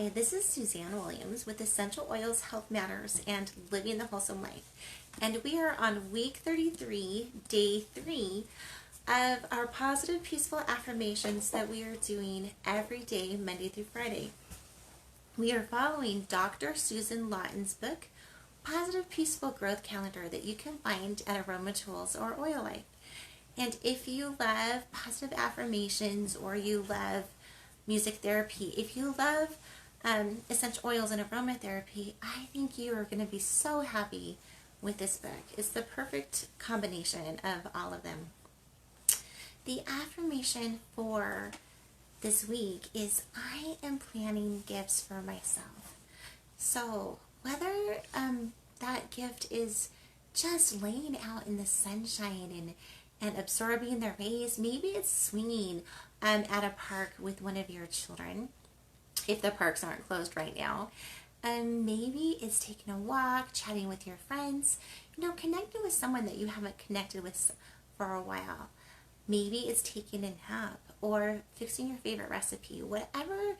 Hi, this is Suzanne Williams with Essential Oils, Health Matters, and Living the Wholesome Life. And we are on week 33, day 3 of our positive, peaceful affirmations that we are doing every day, Monday through Friday. We are following Dr. Susan Lawton's book, Positive, Peaceful Growth Calendar, that you can find at Aroma Tools or Oil Life. And if you love positive affirmations or you love music therapy, if you love essential oils and aromatherapy, I think you are going to be so happy with this book. It's the perfect combination of all of them. The affirmation for this week is I am planning gifts for myself. So whether that gift is just laying out in the sunshine and absorbing the rays, maybe it's swinging at a park with one of your children, if the parks aren't closed right now. Maybe it's taking a walk, chatting with your friends, connecting with someone that you haven't connected with for a while. Maybe it's taking a nap or fixing your favorite recipe. Whatever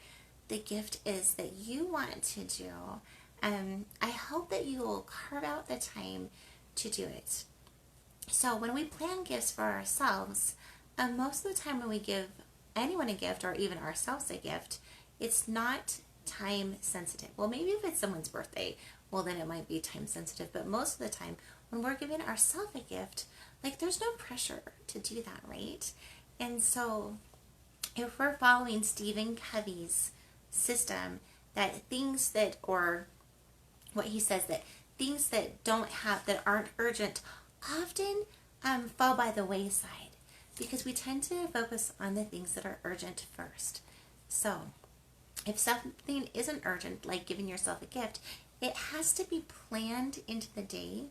the gift is that you want to do, I hope that you will carve out the time to do it. So when we plan gifts for ourselves, most of the time when we give anyone a gift or even ourselves a gift, it's not time sensitive. Well, maybe if it's someone's birthday, well then it might be time sensitive, but most of the time when we're giving ourselves a gift, there's no pressure to do that, right? And so if we're following Stephen Covey's system, that things that, or what he says, that things that aren't urgent often fall by the wayside, because we tend to focus on the things that are urgent first. So if something isn't urgent, like giving yourself a gift, it has to be planned into the day,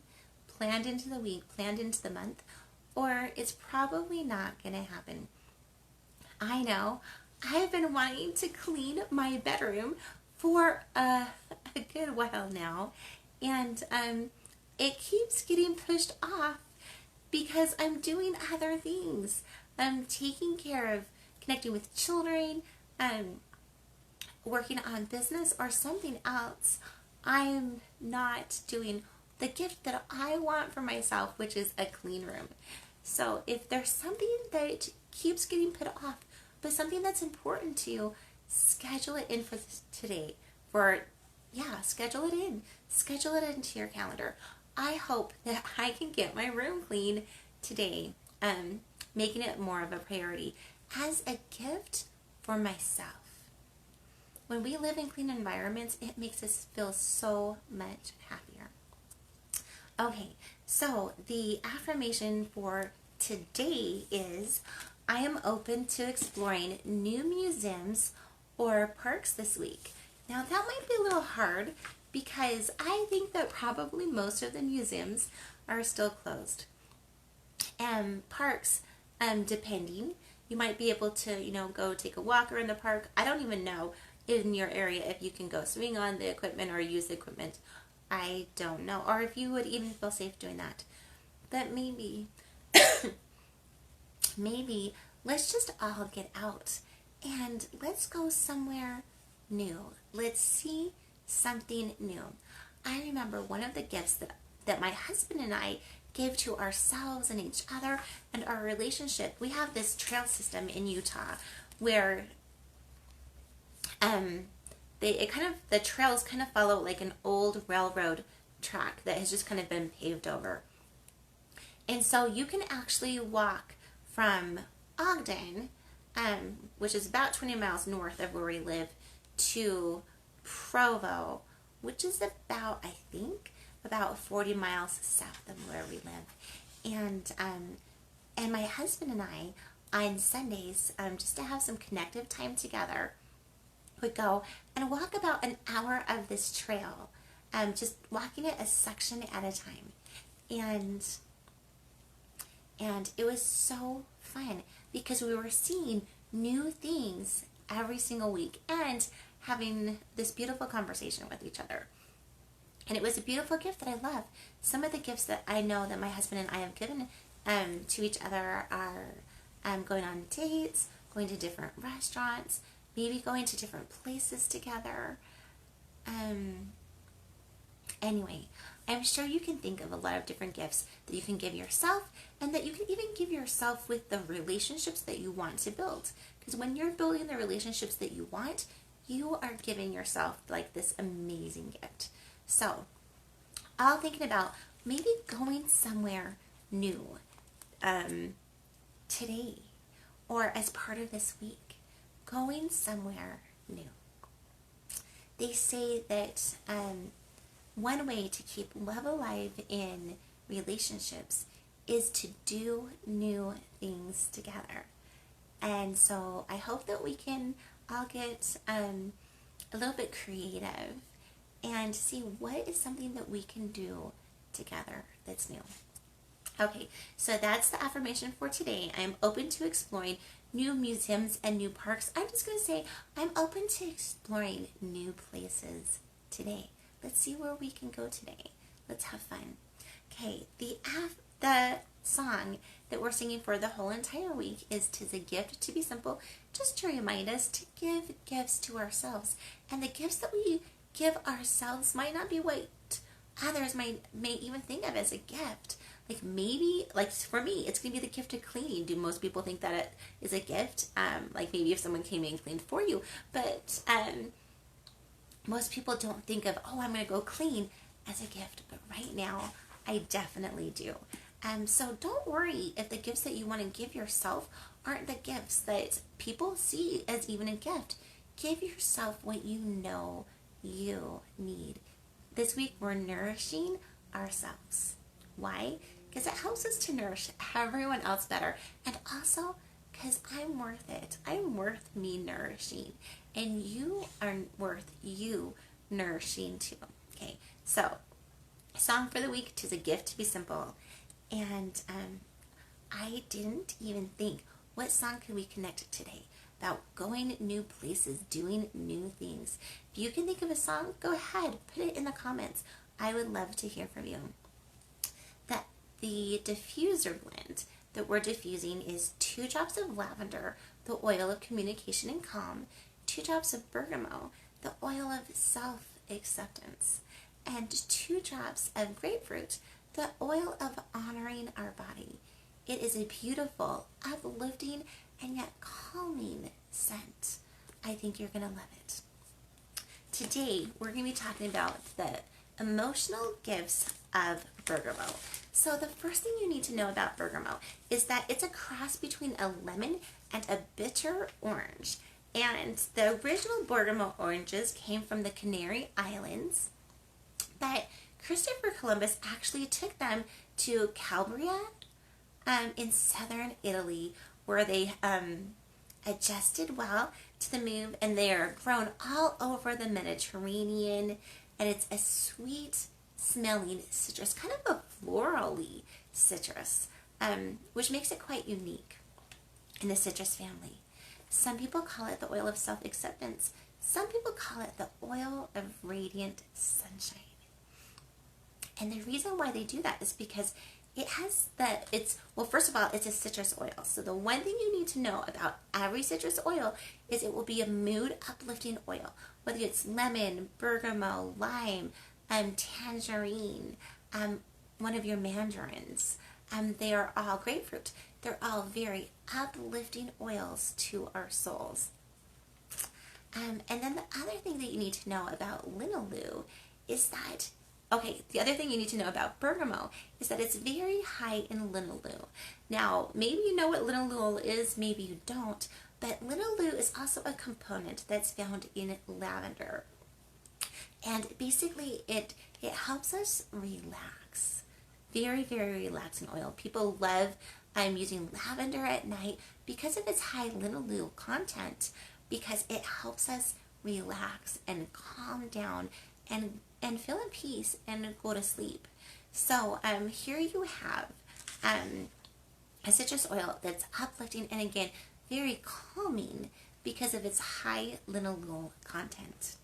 planned into the week, planned into the month, or it's probably not going to happen. I know I've been wanting to clean my bedroom for a good while now, and it keeps getting pushed off because I'm doing other things. I'm taking care of connecting with children, working on business or something else. I'm not doing the gift that I want for myself, which is a clean room. So if there's something that keeps getting put off, but something that's important to you, schedule it in for today. Schedule it in. Schedule it into your calendar. I hope that I can get my room clean today, making it more of a priority as a gift for myself. When we live in clean environments, it makes us feel so much happier. Okay, so the affirmation for today is I am open to exploring new museums or parks this week. Now that might be a little hard because I think that probably most of the museums are still closed. Parks, depending, you might be able to, go take a walk around the park. I don't even know in your area if you can go swing on the equipment or use the equipment. I don't know. Or if you would even feel safe doing that. But maybe, maybe let's just all get out and let's go somewhere new. Let's see something new. I remember one of the gifts that my husband and I gave to ourselves and each other and our relationship. We have this trail system in Utah where the trails kind of follow like an old railroad track that has just kind of been paved over. And so you can actually walk from Ogden, which is about 20 miles north of where we live, to Provo, which is about 40 miles south of where we live. And my husband and I, on Sundays, just to have some connective time together, would go and walk about an hour of this trail, just walking it a section at a time. And it was so fun because we were seeing new things every single week and having this beautiful conversation with each other. And it was a beautiful gift that I love. Some of the gifts that I know that my husband and I have given to each other are going on dates, going to different restaurants, maybe going to different places together. Anyway, I'm sure you can think of a lot of different gifts that you can give yourself, and that you can even give yourself with the relationships that you want to build. Because when you're building the relationships that you want, you are giving yourself like this amazing gift. So, all thinking about maybe going somewhere new today, or as part of this week, going somewhere new. They say that one way to keep love alive in relationships is to do new things together. And so I hope that we can all get a little bit creative and see what is something that we can do together that's new. Okay, so that's the affirmation for today. I'm open to exploring new museums and new parks. I'm just going to say I'm open to exploring new places today. Let's see where we can go today. Let's have fun. Okay, the song that we're singing for the whole entire week is "'Tis a Gift to Be Simple," just to remind us to give gifts to ourselves. And the gifts that we give ourselves might not be what others may even think of as a gift. Like maybe, like for me, it's going to be the gift of cleaning. Do most people think that it is a gift? Like maybe if someone came in and cleaned for you. But most people don't think of, oh, I'm going to go clean as a gift. But right now, I definitely do. So don't worry if the gifts that you want to give yourself aren't the gifts that people see as even a gift. Give yourself what you know you need. This week, we're nourishing ourselves. Why? Because it helps us to nourish everyone else better. And also, because I'm worth it. I'm worth me nourishing. And you are worth you nourishing too. Okay, so, song for the week, "'Tis a Gift to Be Simple." And I didn't even think, what song could we connect today? About going new places, doing new things. If you can think of a song, go ahead, put it in the comments. I would love to hear from you. The diffuser blend that we're diffusing is 2 drops of lavender, the oil of communication and calm, 2 drops of bergamot, the oil of self-acceptance, and 2 drops of grapefruit, the oil of honoring our body. It is a beautiful, uplifting, and yet calming scent. I think you're going to love it. Today, we're going to be talking about the emotional gifts of bergamot. So the first thing you need to know about bergamot is that it's a cross between a lemon and a bitter orange. And the original bergamot oranges came from the Canary Islands, but Christopher Columbus actually took them to Calabria in southern Italy, where they adjusted well to the move, and they are grown all over the Mediterranean, and it's a sweet smelling citrus, kind of a florally citrus, which makes it quite unique in the citrus family. Some people call it the oil of self-acceptance. Some people call it the oil of radiant sunshine. And the reason why they do that is because it has well, first of all, it's a citrus oil. So the one thing you need to know about every citrus oil is it will be a mood uplifting oil. Whether it's lemon, bergamot, lime, tangerine, one of your mandarins, they are all grapefruit. They're all very uplifting oils to our souls. And then the other thing that you need to know about linalool is that, the other thing you need to know about bergamot is that it's very high in linalool. Now, maybe you know what linalool is, maybe you don't, but linalool is also a component that's found in lavender. And basically, it helps us relax. Very, very relaxing oil. People love using lavender at night because of its high linalool content, because it helps us relax and calm down and feel in peace and go to sleep. So here you have a citrus oil that's uplifting and again very calming because of its high linalool content.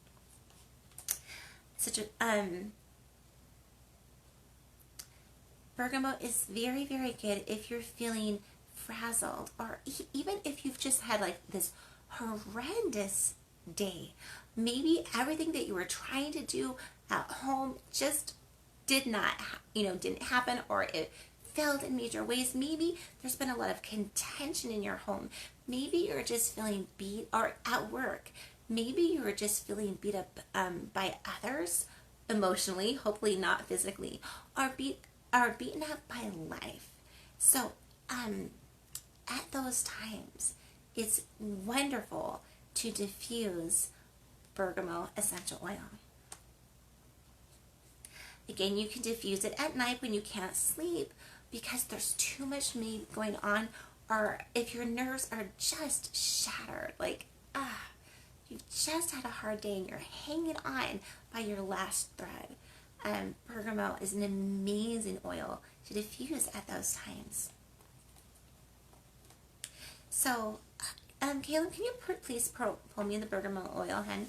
Bergamot is very, very good if you're feeling frazzled, or even if you've just had like this horrendous day. Maybe everything that you were trying to do at home just didn't happen, or it failed in major ways. Maybe there's been a lot of contention in your home. Maybe you're just feeling beat, or at work. Maybe you're just feeling beat up by others emotionally, hopefully not physically, or beaten up by life. So, at those times, it's wonderful to diffuse bergamot essential oil. Again, you can diffuse it at night when you can't sleep because there's too much maybe going on, or if your nerves are just shattered, like, you've just had a hard day and you're hanging on by your last thread. Bergamot is an amazing oil to diffuse at those times. So, Caleb, can you please pull me the bergamot oil, hun?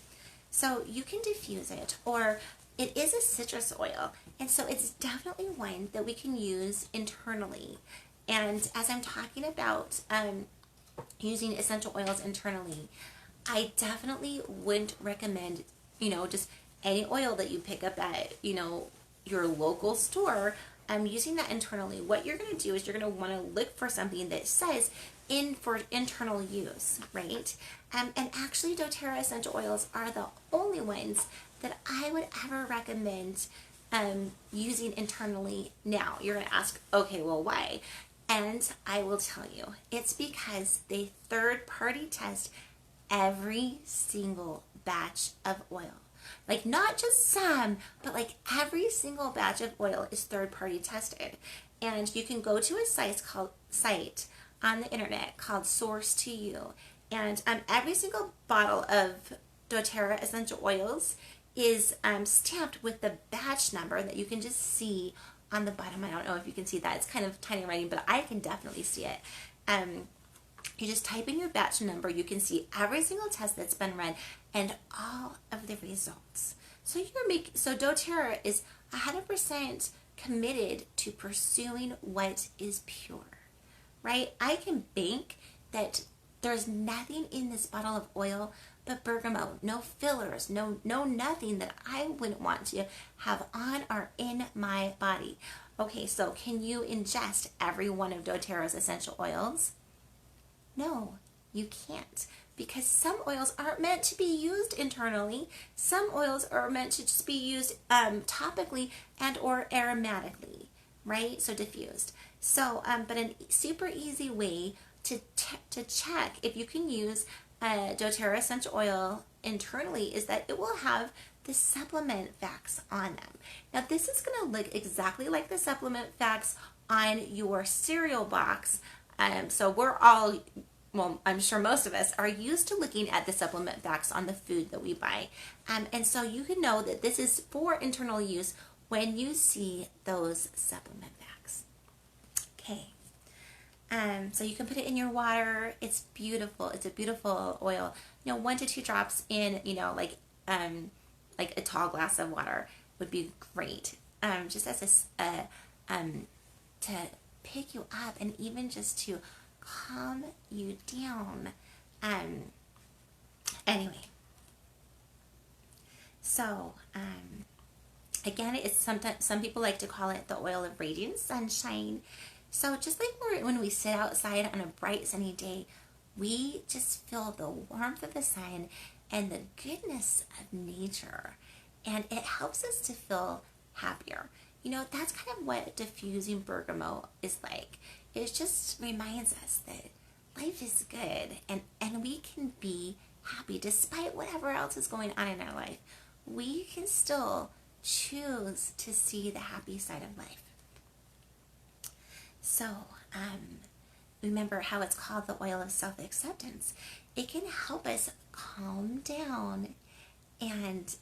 So you can diffuse it, or it is a citrus oil, and so it's definitely one that we can use internally. And as I'm talking about using essential oils internally, I definitely wouldn't recommend, just any oil that you pick up at, your local store. Using that internally. What you're going to do is you're going to want to look for something that says for internal use, right? And actually doTERRA essential oils are the only ones that I would ever recommend using internally. Now, you're going to ask, okay, well, why? And I will tell you, it's because they third-party test every single batch of oil. Like, not just some, but like every single batch of oil is third-party tested. And you can go to a site on the internet called Source2You. And every single bottle of doTERRA essential oils is stamped with the batch number that you can just see on the bottom. I don't know if you can see that. It's kind of tiny writing, but I can definitely see it. You just type in your batch number. You can see every single test that's been run and all of the results. So doTERRA is 100% committed to pursuing what is pure, right? I can bank that there's nothing in this bottle of oil but bergamot, no fillers, no nothing that I wouldn't want to have on or in my body. Okay, so can you ingest every one of doTERRA's essential oils? No, you can't, because some oils aren't meant to be used internally. Some oils are meant to just be used topically and or aromatically, right? So diffused. So, but a super easy way to check if you can use doTERRA essential oil internally is that it will have the supplement facts on them. Now, this is going to look exactly like the supplement facts on your cereal box. So I'm sure most of us are used to looking at the supplement facts on the food that we buy. And so you can know that this is for internal use when you see those supplement facts. Okay. So you can put it in your water. It's beautiful. It's a beautiful oil. 1 to 2 drops in, like a tall glass of water would be great. Just as to pick you up and even just to calm you down. Anyway, so again, it's some people like to call it the oil of radiant sunshine. So just like when we sit outside on a bright sunny day, we just feel the warmth of the sun and the goodness of nature, and it helps us to feel happier. That's kind of what diffusing bergamot is like. It just reminds us that life is good and we can be happy despite whatever else is going on in our life. We can still choose to see the happy side of life. So, remember how it's called the oil of self-acceptance. It can help us calm down and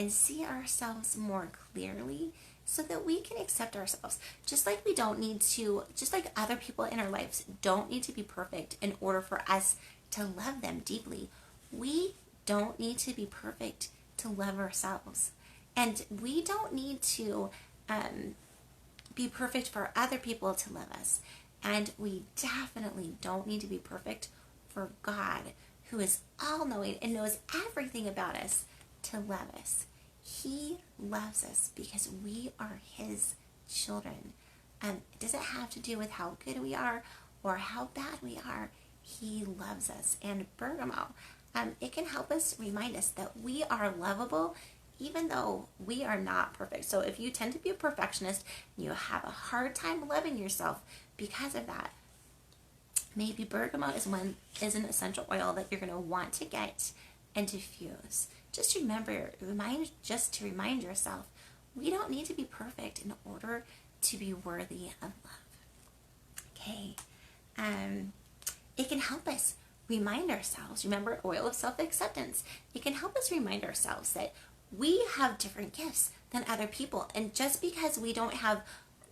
see ourselves more clearly, so that we can accept ourselves. Just like other people in our lives don't need to be perfect in order for us to love them deeply. We don't need to be perfect to love ourselves. And we don't need to be perfect for other people to love us. And we definitely don't need to be perfect for God, who is all knowing and knows everything about us, to love us. He loves us because we are his children. It doesn't have to do with how good we are or how bad we are. He loves us. And Bergamo, it can help us remind us that we are lovable even though we are not perfect. So if you tend to be a perfectionist and you have a hard time loving yourself because of that, maybe bergamot is an essential oil that you're going to want to get and diffuse. Just to remind yourself, we don't need to be perfect in order to be worthy of love. Okay. It can help us remind ourselves, remember, oil of self-acceptance. It can help us remind ourselves that we have different gifts than other people. And just because we don't have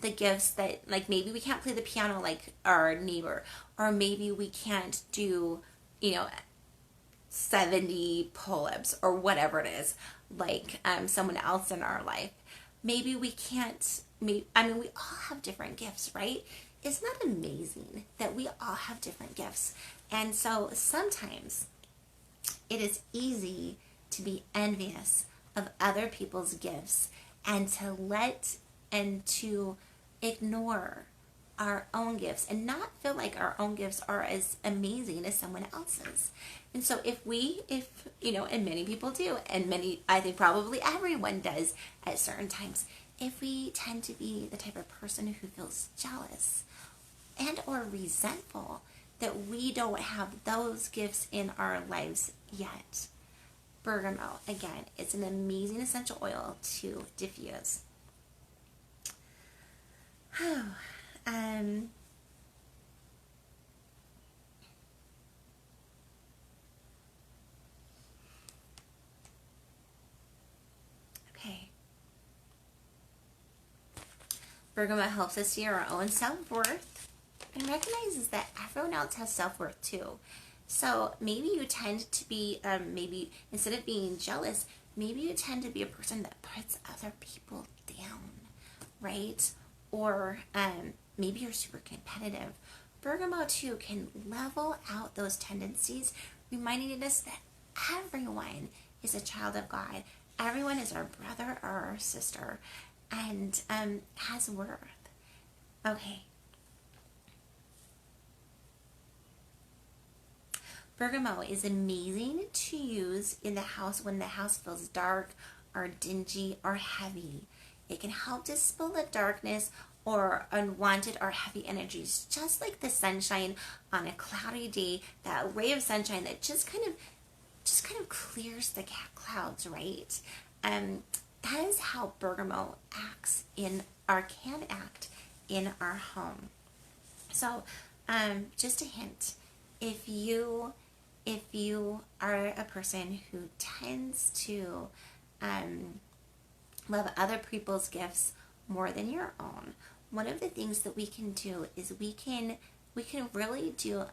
the gifts that, like, maybe we can't play the piano like our neighbor, or maybe we can't do, 70 pull-ups or whatever it is, like someone else in our life. Maybe we can't, we all have different gifts, right? Isn't that amazing that we all have different gifts? And so sometimes it is easy to be envious of other people's gifts and to ignore our own gifts and not feel like our own gifts are as amazing as someone else's. And so and many people do, and I think probably everyone does at certain times, if we tend to be the type of person who feels jealous and or resentful that we don't have those gifts in our lives yet, bergamot, again, it's an amazing essential oil to diffuse. Okay. Bergamot helps us see our own self-worth and recognizes that everyone else has self-worth too. So maybe you tend to be, maybe instead of being jealous, maybe you tend to be a person that puts other people down, right? Or maybe you're super competitive. Bergamot too can level out those tendencies, reminding us that everyone is a child of God. Everyone is our brother or our sister and has worth. Okay. Bergamot is amazing to use in the house when the house feels dark or dingy or heavy. It can help dispel the darkness or unwanted or heavy energies, just like the sunshine on a cloudy day, that ray of sunshine that just kind of clears the clouds, right? That is how bergamot can act in our home. So, just a hint, if you are a person who tends to love other people's gifts more than your own, one of the things that we can do is we can really do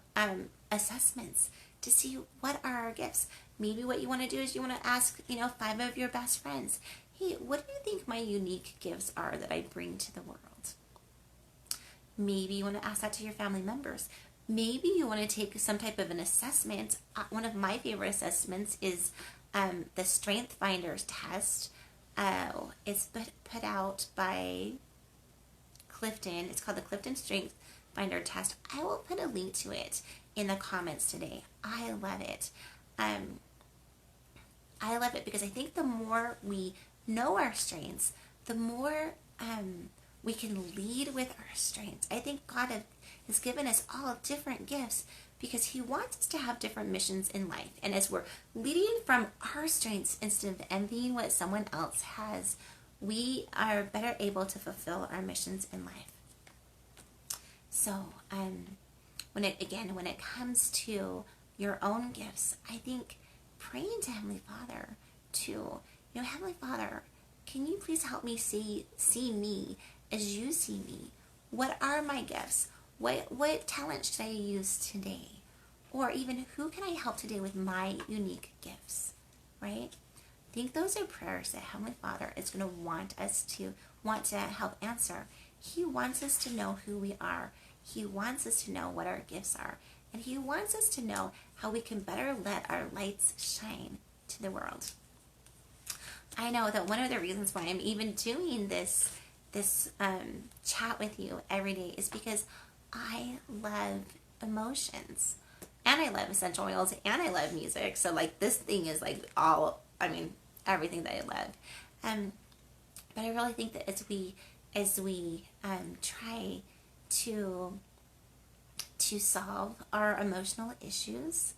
assessments to see what are our gifts. Maybe what you want to do is you want to ask 5 of your best friends, hey, what do you think my unique gifts are that I bring to the world? Maybe you want to ask that to your family members. Maybe you want to take some type of an assessment. One of my favorite assessments is the Strength Finders test. It's put out by Clifton. It's called the Clifton Strength Finder test. I will put a link to it in the comments today. I love it. I love it because I think the more we know our strengths, the more we can lead with our strengths. I think God has given us all different gifts because he wants us to have different missions in life. And as we're leading from our strengths instead of envying what someone else has, we are better able to fulfill our missions in life. So, when it comes to your own gifts, I think praying to Heavenly Father to, Heavenly Father, can you please help me see me as you see me? What are my gifts? What talents should I use today? Or even who can I help today with my unique gifts, right? I think those are prayers that Heavenly Father is going to want to help answer. He wants us to know who we are. He wants us to know what our gifts are. and He wants us to know how we can better let our lights shine to the world. I know that one of the reasons why I'm even doing this chat with you every day is because I love emotions, and I love essential oils, and I love music. So like this thing is like all, I mean, everything that I love. But I really think that as we try to solve our emotional issues,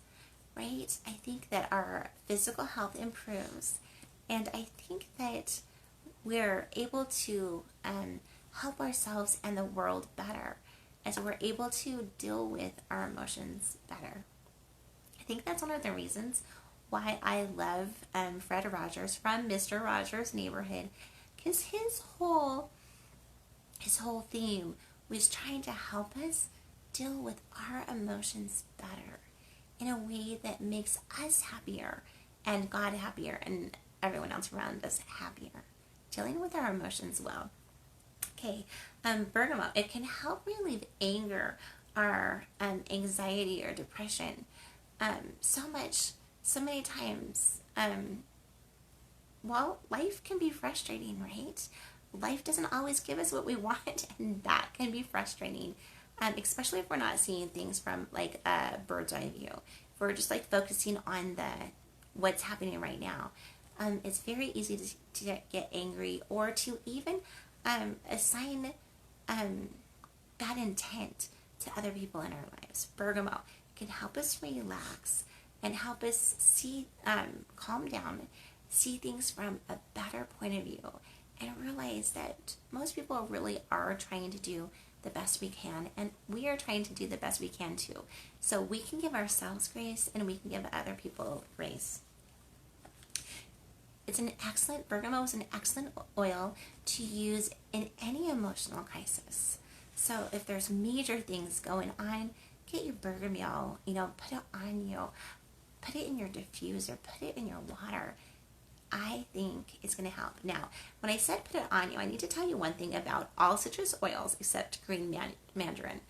right? I think that our physical health improves, and I think that we're able to help ourselves and the world better as we're able to deal with our emotions better. I think that's one of the reasons why I love Fred Rogers from Mr. Rogers' Neighborhood, because his whole theme was trying to help us deal with our emotions better in a way that makes us happier and God happier and everyone else around us happier. Dealing with our emotions well. Okay, bergamot. It can help relieve anger, our anxiety or depression. So many times, well, life can be frustrating, right? Life doesn't always give us what we want, and that can be frustrating, especially if we're not seeing things from like a bird's eye view. If we're just like focusing on what's happening right now. It's very easy to get angry or to even assign bad intent to other people in our lives. Bergamot can help us relax and help us see, calm down, see things from a better point of view, and realize that most people really are trying to do the best we can, and we are trying to do the best we can too. So we can give ourselves grace, and we can give other people grace. Bergamot is an excellent oil to use in any emotional crisis. So if there's major things going on, get your bergamot, put it on you, put it in your diffuser, put it in your water. I think it's going to help. Now, when I said put it on you, I need to tell you one thing about all citrus oils except green mandarin.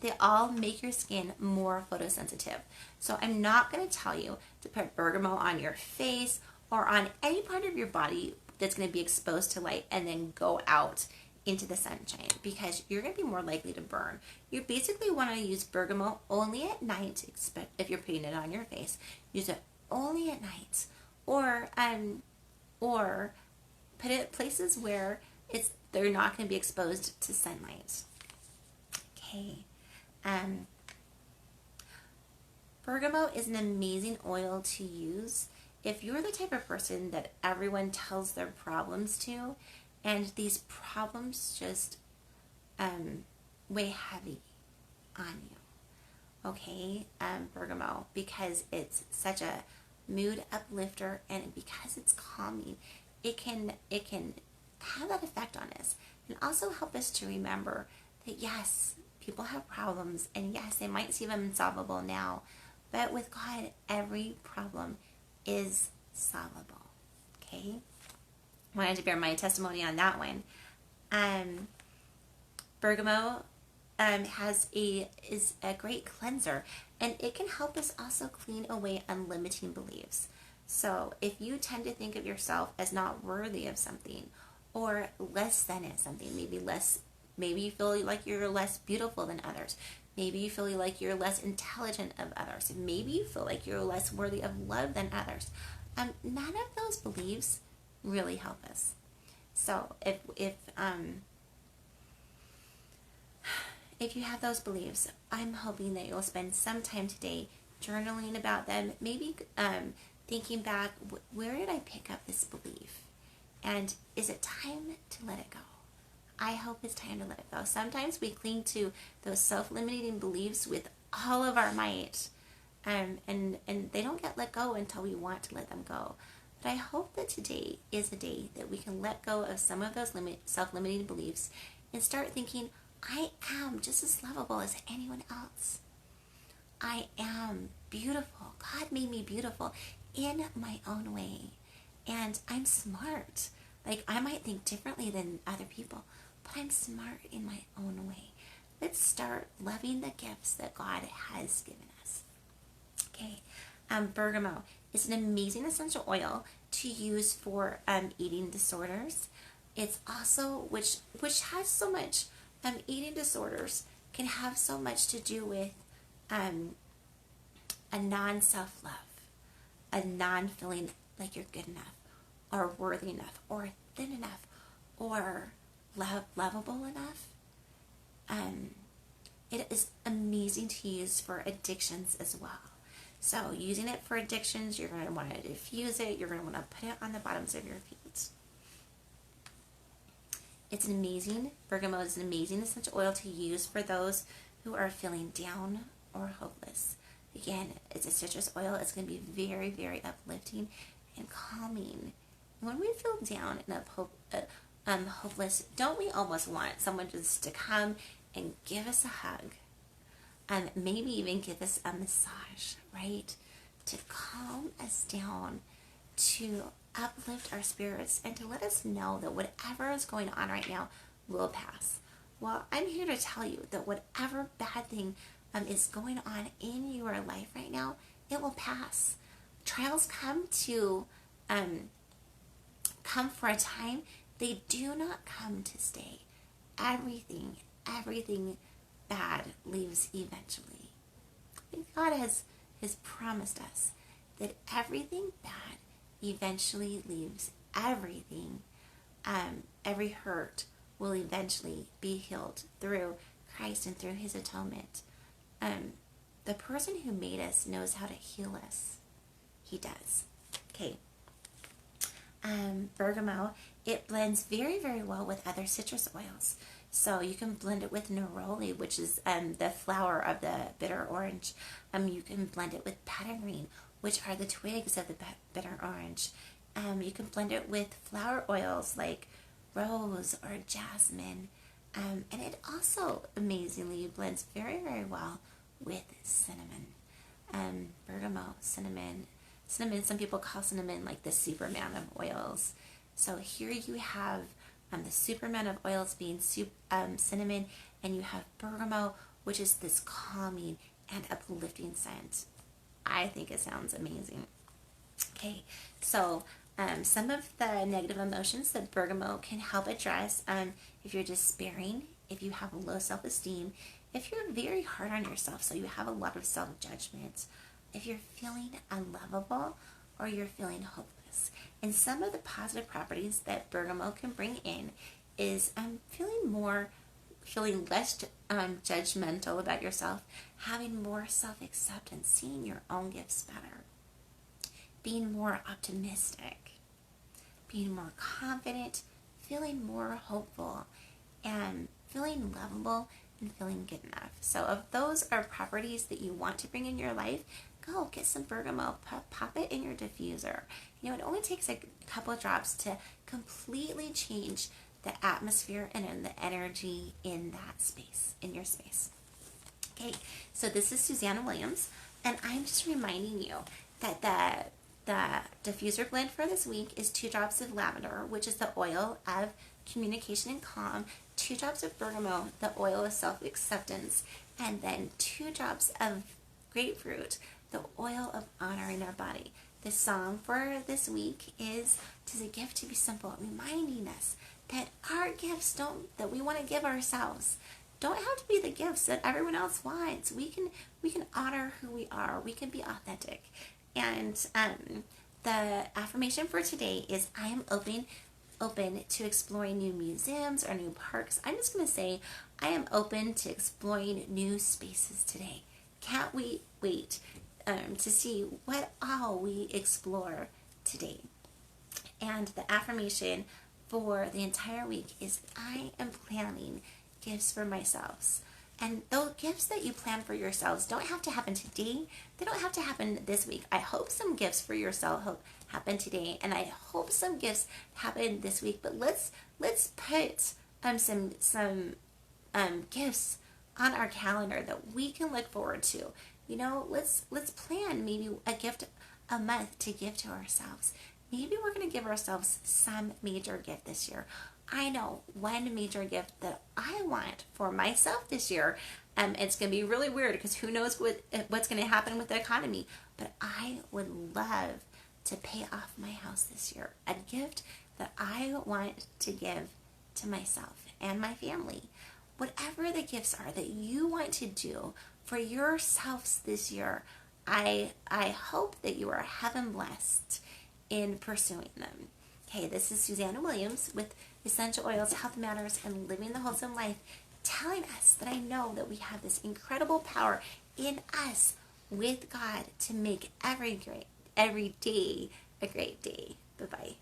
They all make your skin more photosensitive. So I'm not going to tell you to put bergamot on your face or on any part of your body that's going to be exposed to light and then go out into the sunshine, because you're going to be more likely to burn. You basically want to use bergamot only at night, if you're putting it on your face. Use it only at night, or put it places where they're not going to be exposed to sunlight. Okay. Bergamot is an amazing oil to use if you're the type of person that everyone tells their problems to, and these problems just weigh heavy on you. Okay, bergamot, because it's such a mood uplifter and because it's calming, it can have that effect on us, and also help us to remember that yes, people have problems, and yes, they might seem unsolvable now, but with God, every problem is solvable. Okay? Wanted to bear my testimony on that one. Bergamot is a great cleanser, and it can help us also clean away unlimiting beliefs. So if you tend to think of yourself as not worthy of something, or less than at something, maybe you feel like you're less beautiful than others. Maybe you feel like you're less intelligent of others. Maybe you feel like you're less worthy of love than others. None of those beliefs really help us. So if you have those beliefs, I'm hoping that you'll spend some time today journaling about them. Maybe thinking back, where did I pick up this belief? And is it time to let it go? I hope it's time to let it go. Sometimes we cling to those self-limiting beliefs with all of our might, and they don't get let go until we want to let them go. But I hope that today is a day that we can let go of some of those self-limiting beliefs and start thinking, I am just as lovable as anyone else. I am beautiful. God made me beautiful in my own way. And I'm smart. Like, I might think differently than other people, but I'm smart in my own way. let's start loving the gifts that God has given us. Okay, bergamot is an amazing essential oil to use for eating disorders. It's also, which has so much, eating disorders can have so much to do with a non-self-love, a non-feeling like you're good enough or worthy enough or thin enough or lovable enough. It is amazing to use for addictions as well. So using it for addictions, you're going to want to diffuse it. You're going to want to put it on the bottoms of your feet. It's an amazing, bergamot is an amazing essential oil to use for those who are feeling down or hopeless. Again, it's a citrus oil. It's going to be very, very uplifting and calming. When we feel down and hopeless, don't we almost want someone just to come and give us a hug? Maybe even give us a massage, right? To calm us down, to uplift our spirits, and to let us know that whatever is going on right now will pass. Well, I'm here to tell you that whatever bad thing is going on in your life right now, it will pass. Trials come for a time. They do not come to stay. Everything bad leaves eventually. God has promised us that everything bad eventually leaves. Everything, every hurt will eventually be healed through Christ and through his atonement. The person who made us knows how to heal us. He does. Okay. Bergamot, it blends very, very well with other citrus oils. So you can blend it with neroli, which is the flower of the bitter orange. You can blend it with petitgreen, which are the twigs of the bitter orange. You can blend it with flower oils like rose or jasmine. And it also amazingly blends very, very well with cinnamon. Bergamot, cinnamon. Cinnamon, some people call cinnamon like the Superman of oils. So here you have the Superman of oils being cinnamon, and you have bergamot, which is this calming and uplifting scent. I think it sounds amazing. Okay, so some of the negative emotions that bergamot can help address, if you're despairing, if you have low self-esteem, if you're very hard on yourself, so you have a lot of self-judgment, if you're feeling unlovable or you're feeling hopeless. And some of the positive properties that bergamot can bring in is feeling less judgmental about yourself, having more self-acceptance, seeing your own gifts better, being more optimistic, being more confident, feeling more hopeful, and feeling lovable and feeling good enough. So if those are properties that you want to bring in your life, go get some bergamot, pop it in your diffuser. It only takes a couple drops to completely change the atmosphere and the energy in that space, in your space. Okay, so this is Susanna Williams, and I'm just reminding you that the diffuser blend for this week is 2 drops of lavender, which is the oil of communication and calm, 2 drops of bergamot, the oil of self-acceptance, and then 2 drops of grapefruit, the oil of honoring our body. The song for this week is "'Tis a Gift to Be Simple," reminding us that our gifts that we want to give ourselves don't have to be the gifts that everyone else wants. We can honor who we are. We can be authentic. And the affirmation for today is, I am open to exploring new museums or new parks. I'm just going to say, I am open to exploring new spaces today. Can't we wait to see what all we explore today. And the affirmation for the entire week is, I am planning gifts for myself. And those gifts that you plan for yourselves don't have to happen today. They don't have to happen this week. I hope some gifts for yourself happen today, and I hope some gifts happen this week. But let's put some gifts on our calendar that we can look forward to. Let's plan maybe a gift a month to give to ourselves. Maybe we're going to give ourselves some major gift this year. I know one major gift that I want for myself this year. It's going to be really weird because who knows what's going to happen with the economy. But I would love to pay off my house this year. A gift that I want to give to myself and my family. Whatever the gifts are that you want to do for yourselves this year, I hope that you are heaven blessed in pursuing them. Okay, this is Susanna Williams with Essential Oils, Health Matters, and Living the Wholesome Life, telling us that I know that we have this incredible power in us with God to make every day a great day. Bye-bye.